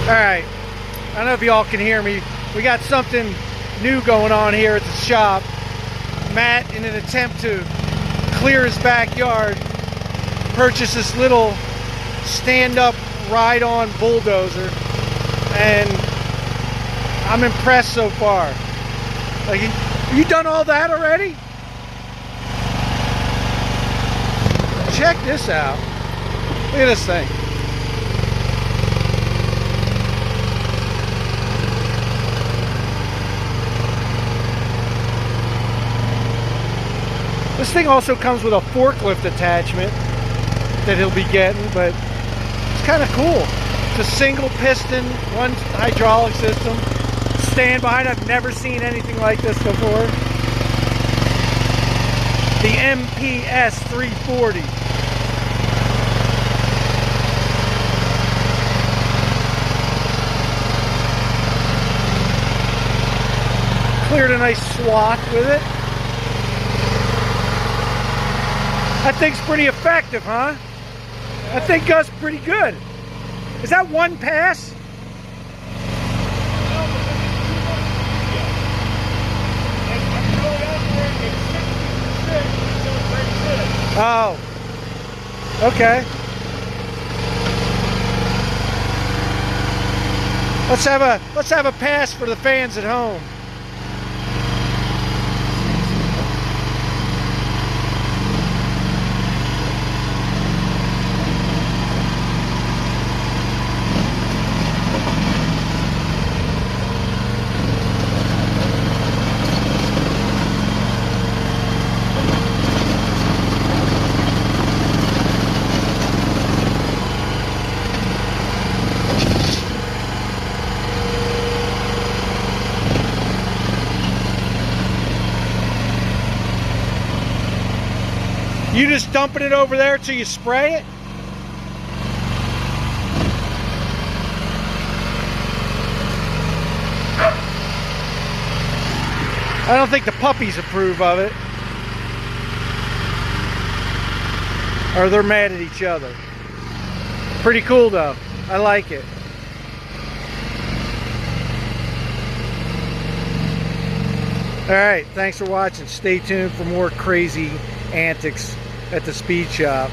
Alright, I don't know if y'all can hear me. We got something new going on here at the shop. Matt, in an attempt to clear his backyard, purchased this little stand-up ride-on bulldozer, and I'm impressed so far. Like, you done all that already? Check this out. Look at this thing. This thing also comes with a forklift attachment that he'll be getting, but it's kind of cool. It's a single piston, one hydraulic system. Stand behind. I've never seen anything like this before. The MPS 340. Cleared a nice swath with it. That thing's pretty effective, huh? That thing goes pretty good. Is that one pass? Oh, okay. Let's have a pass for the fans at home. You just dumping it over there till you spray it? I don't think the puppies approve of it. Or they're mad at each other. Pretty cool though. I like it. Alright, thanks for watching. Stay tuned for more crazy antics at the speed shop.